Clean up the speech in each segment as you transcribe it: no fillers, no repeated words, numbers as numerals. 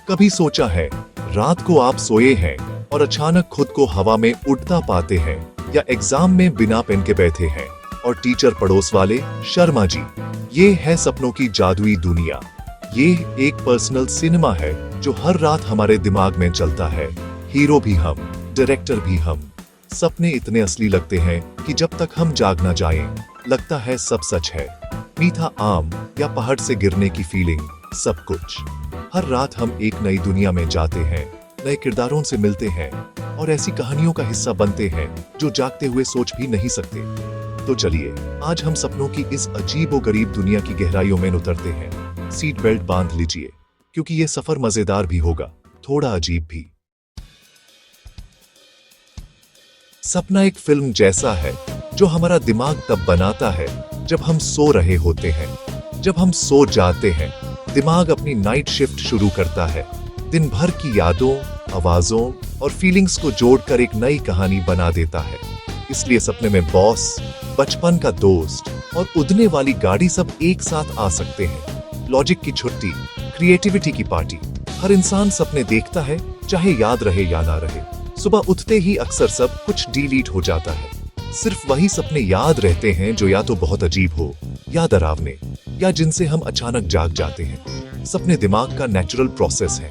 कभी सोचा है रात को आप सोए हैं और अचानक खुद को हवा में उड़ता पाते हैं, या एग्जाम में बिना पेन के बैठे हैं और टीचर पड़ोस वाले शर्मा जी। ये है सपनों की जादुई दुनिया। ये एक पर्सनल सिनेमा है जो हर रात हमारे दिमाग में चलता है। हीरो भी हम, डायरेक्टर भी हम। सपने इतने असली लगते हैं कि जब तक हम जाग ना जाएं, लगता है सब सच है। मीठा आम या पहाड़ से गिरने की फीलिंग, सब कुछ। हर रात हम एक नई दुनिया में जाते हैं, नए किरदारों से मिलते हैं और ऐसी कहानियों का हिस्सा बनते हैं जो जागते हुए सोच भी नहीं सकते। तो चलिए आज हम सपनों की इस अजीबोगरीब दुनिया की गहराइयों में उतरते हैं। सीट बेल्ट बांध लीजिए, क्योंकि ये सफर मजेदार भी होगा, थोड़ा अजीब भी। सपना एक फिल्म जैसा है जो हमारा दिमाग तब बनाता है जब हम सो रहे होते हैं। जब हम सो जाते हैं, दिमाग अपनी नाइट शिफ्ट शुरू करता है। दिन भर की यादों, आवाजों और फीलिंग्स को जोड़कर एक नई कहानी बना देता है। इसलिए सपने में बॉस, बचपन का दोस्त और उड़ने वाली गाड़ी सब एक साथ आ सकते हैं। लॉजिक की छुट्टी, क्रिएटिविटी की पार्टी। हर इंसान सपने देखता है, चाहे याद रहे या ना रहे। सुबह उठते ही अक्सर सब कुछ डिलीट हो जाता है। सिर्फ वही सपने याद रहते हैं जो या तो बहुत अजीब हो, या डरावने, या जिनसे हम अचानक जाग जाते हैं। सपने दिमाग का नेचुरल प्रोसेस है।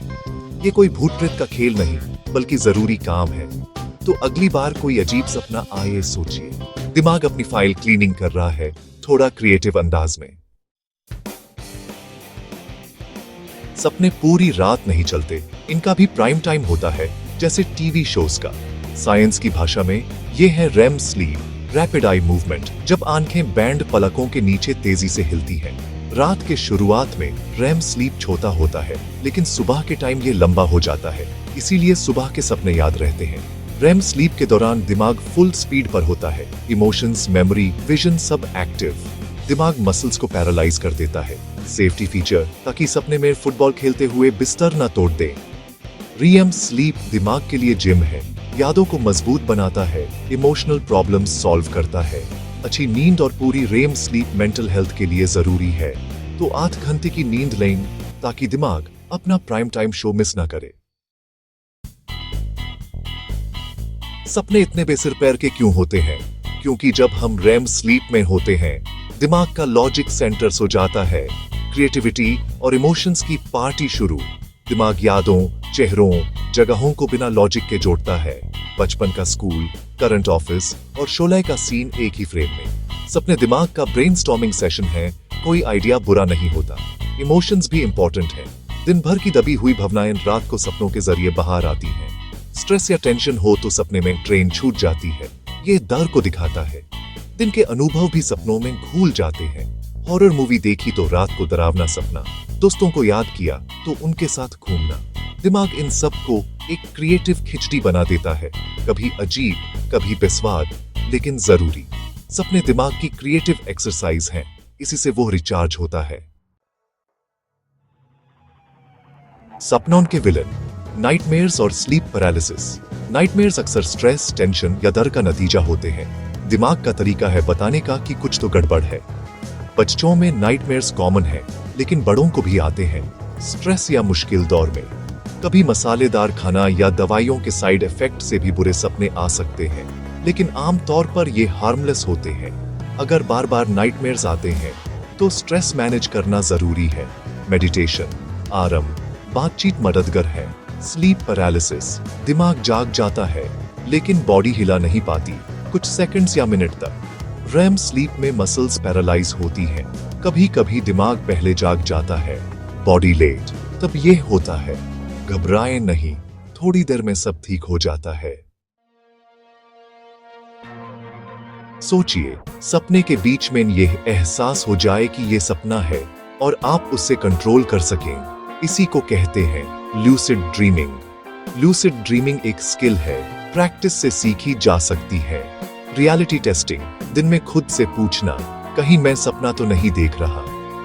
ये कोई भूत प्रेत का खेल नहीं, बल्कि जरूरी काम है। तो अगली बार कोई अजीब सपना आए, सोचिए दिमाग अपनी फाइल क्लीनिंग कर रहा है, थोड़ा क्रिएटिव अंदाज में। सपने पूरी रात नहीं चलते, इनका भी प्राइम टाइम होता है, जैसे टीवी शोज का। साइंस की भाषा में ये है REM sleep, rapid eye movement, जब आंखें बैंड पलकों के नीचे तेजी से हिलती हैं। रात के शुरुआत में रेम स्लीप छोटा होता है, लेकिन सुबह के टाइम ये लंबा हो जाता है, इसीलिए सुबह के सपने याद रहते हैं। रेम स्लीप के दौरान दिमाग फुल स्पीड पर होता है। इमोशंस, मेमोरी, विजन सब एक्टिव। दिमाग मसल्स को पैरालाइज कर देता है। सेफ्टी फीचर, ताकि सपने में फुटबॉल खेलते हुए बिस्तर न तोड़ दे। रेम स्लीप दिमाग के लिए जिम है, यादों को मजबूत बनाता है, इमोशनल प्रॉब्लम्स सॉल्व करता है। अच्छी नींद और पूरी रेम स्लीप मेंटल हेल्थ के लिए जरूरी है। तो 8 घंटे की नींद लें, ताकि दिमाग अपना प्राइम टाइम शो मिस ना करे। सपने इतने बेसिर पैर के क्यों होते हैं? क्योंकि जब हम रेम स्लीप में होते हैं, दिमाग का लॉजिक सेंटर सो जाता है। क्रिएटिविटी और इमोशंस की पार्टी शुरू। दिमाग यादों, चेहरों, जगहों को बिना लॉजिक के जोड़ता है। बचपन का स्कूल, करंट ऑफिस और शोले का सीन एक ही फ्रेम में। सपने दिमाग का ब्रेनस्टॉर्मिंग सेशन है, कोई आइडिया बुरा नहीं होता। इमोशंस भी इंपॉर्टेंट है। दिन भर की दबी हुई भावनाएं रात को सपनों के जरिए बाहर आती हैं। स्ट्रेस या टेंशन हो तो सपने में ट्रेन छूट जाती है, ये डर को दिखाता है। दिन के अनुभव भी सपनों में घूल जाते हैं। हॉरर मूवी देखी तो रात को डरावना सपना, दोस्तों को याद किया तो उनके साथ घूमना। दिमाग इन सब को एक क्रिएटिव खिचड़ी बना देता है, कभी अजीब, कभी बेस्वाद, लेकिन जरूरी। सपने दिमाग की क्रिएटिव एक्सरसाइज हैं, इसी से वो रिचार्ज होता है। सपनों के विलन, नाइटमेयर्स और स्लीप पैरालिसिस। नाइटमेयर्स अक्सर स्ट्रेस, टेंशन या डर का नतीजा होते हैं। दिमाग का तरीका है बताने का कि कुछ तो गड़बड़ है। बच्चों में नाइटमेयर्स कॉमन है, लेकिन बड़ों को भी आते हैं स्ट्रेस या मुश्किल दौर में। कभी मसालेदार खाना या दवाइयों के साइड इफेक्ट से भी बुरे सपने आ सकते हैं, लेकिन आमतौर पर ये हार्मलेस होते हैं। अगर बार बार नाइटमेयर्स आते हैं तो स्ट्रेस मैनेज करना जरूरी है। मेडिटेशन, आराम, बातचीत मददगार है। स्लीप पैरालिसिस, दिमाग जाग जाता है लेकिन बॉडी हिला नहीं पाती कुछ सेकंड्स या मिनट तक। रेम स्लीप में मसल्स पैरालाइज होती हैं। कभी कभी दिमाग पहले जाग जाता है, बॉडी लेट। तब ये होता है। घबराएं नहीं, थोड़ी देर में सब ठीक हो जाता है। सोचिए, सपने के बीच में यह एहसास हो जाए कि यह सपना है और आप उससे कंट्रोल कर सकें। इसी को कहते हैं लूसिड ड्रीमिंग। लूसिड ड्रीमिंग एक स्किल है, प्रैक्टिस से सीखी जा सकती है। रियलिटी टेस्टिंग, दिन में खुद से पूछना, कहीं मैं सपना तो नहीं देख रहा।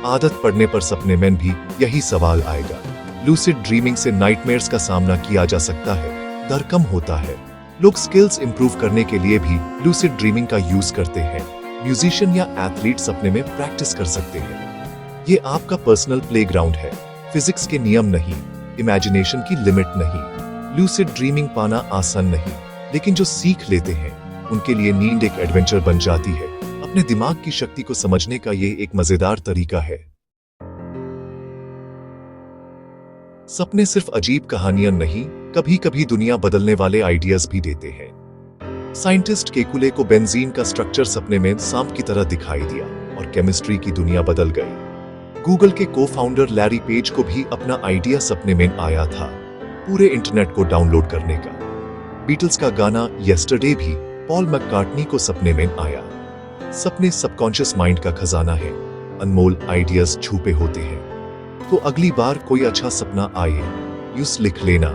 आदत पड़ने पर सपने में भी यही सवाल आएगा। लूसिड ड्रीमिंग से नाइटमेयर्स का सामना किया जा सकता है, डर कम होता है। लोग स्किल्स इंप्रूव करने के लिए भी लूसिड ड्रीमिंग का यूज करते हैं। म्यूजिशियन या एथलीट सपने में प्रैक्टिस कर सकते हैं। ये आपका पर्सनल प्लेग्राउंड है। फिजिक्स के नियम नहीं, इमेजिनेशन की लिमिट नहीं। लूसिड ड्रीमिंग पाना आसान नहीं, लेकिन जो सीख लेते हैं उनके लिए नींद एक एडवेंचर बन जाती है। अपने दिमाग की शक्ति को समझने का ये एक मजेदार तरीका है। सपने सिर्फ अजीब कहानियां नहीं, कभी कभी दुनिया बदलने वाले आइडियाज भी देते हैं। साइंटिस्ट केकुले को बेंजीन का स्ट्रक्चर सपने में सांप की तरह दिखाई दिया और केमिस्ट्री की दुनिया बदल गई। गूगल के को फाउंडर लैरी पेज को भी अपना आइडिया सपने में आया था, पूरे इंटरनेट को डाउनलोड करने का। बीटल्स का गाना यस्टरडे भी पॉल मैककार्टनी को सपने में आया। सपने सबकॉन्शियस माइंड का खजाना है, अनमोल आइडियाज छुपे होते हैं। तो अगली बार कोई अच्छा सपना आए, यूं लिख लेना,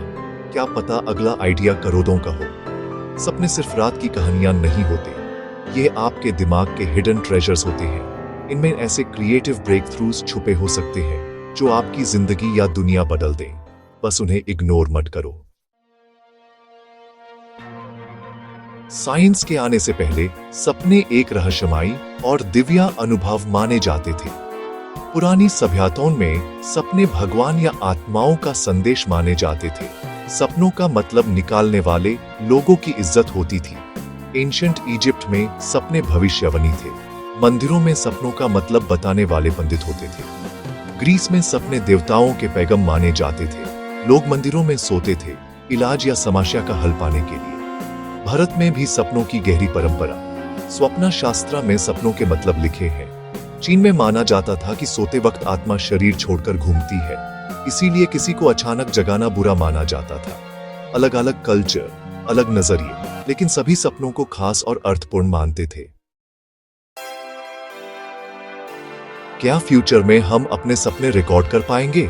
क्या पता अगला आइडिया करोड़ों का हो। सपने सिर्फ रात की कहानियां नहीं होते, ये आपके दिमाग के हिडन ट्रेजर्स होते हैं। इनमें ऐसे क्रिएटिव ब्रेक थ्रूज छुपे हो सकते हैं जो आपकी जिंदगी या दुनिया बदल दें। बस उन्हें इग्नोर मत करो। साइंस के आने से पहले सपने एक रहस्यमयी और दिव्य अनुभव माने जाते थे। पुरानी सभ्यताओं में सपने भगवान या आत्माओं का संदेश माने जाते थे। सपनों का मतलब निकालने वाले लोगों की इज्जत होती थी। एंशिएंट इजिप्ट में सपने भविष्यवाणी थे। मंदिरों में सपनों का मतलब बताने वाले पंडित होते थे। ग्रीस में सपने देवताओं के पैगाम माने जाते थे। लोग मंदिरों में सोते थे, इलाज या समस्या का हल पाने के लिए। भारत में भी सपनों की गहरी परंपरा। स्वप्न शास्त्र में सपनों के मतलब लिखे हैं। चीन में माना जाता था कि सोते वक्त आत्मा शरीर छोड़कर घूमती है, इसीलिए किसी को अचानक जगाना बुरा माना जाता था। अलग अलग कल्चर, अलग नजरिए, लेकिन सभी सपनों को खास और अर्थपूर्ण मानते थे। क्या फ्यूचर में हम अपने सपने रिकॉर्ड कर पाएंगे?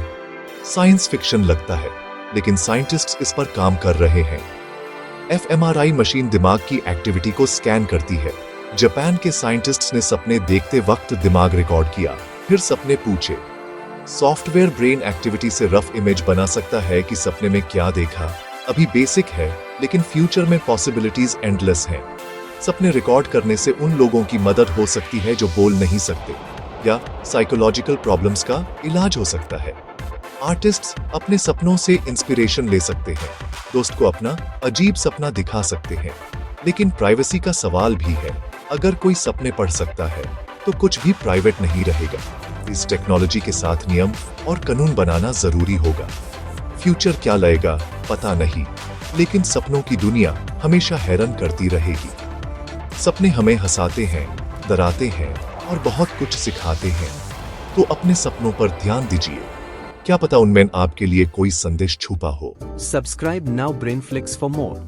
साइंस फिक्शन लगता है, लेकिन साइंटिस्ट्स इस पर काम कर रहे हैं। fMRI मशीन दिमाग की एक्टिविटी को स्कैन करती है। जापान के साइंटिस्ट्स ने सपने देखते वक्त दिमाग रिकॉर्ड किया, फिर सपने पूछे। सॉफ्टवेयर ब्रेन एक्टिविटी से रफ इमेज बना सकता है कि सपने में क्या देखा। अभी बेसिक है, लेकिन फ्यूचर में पॉसिबिलिटीज एंडलेस हैं। सपने रिकॉर्ड करने से उन लोगों की मदद हो सकती है जो बोल नहीं सकते, या साइकोलॉजिकल प्रॉब्लम्स का इलाज हो सकता है। आर्टिस्ट्स अपने सपनों से इंस्पिरेशन ले सकते हैं, दोस्त को अपना अजीब सपना दिखा सकते हैं। लेकिन प्राइवेसी का सवाल भी है। अगर कोई सपने पढ़ सकता है तो कुछ भी प्राइवेट नहीं रहेगा। इस टेक्नोलॉजी के साथ नियम और कानून बनाना जरूरी होगा। फ्यूचर क्या लाएगा पता नहीं, लेकिन सपनों की दुनिया हमेशा हैरान करती रहेगी। सपने हमें हंसाते हैं, डराते हैं और बहुत कुछ सिखाते हैं। तो अपने सपनों पर ध्यान दीजिए, क्या पता उनमें आपके लिए कोई संदेश छुपा हो। Subscribe now Brainflix for more.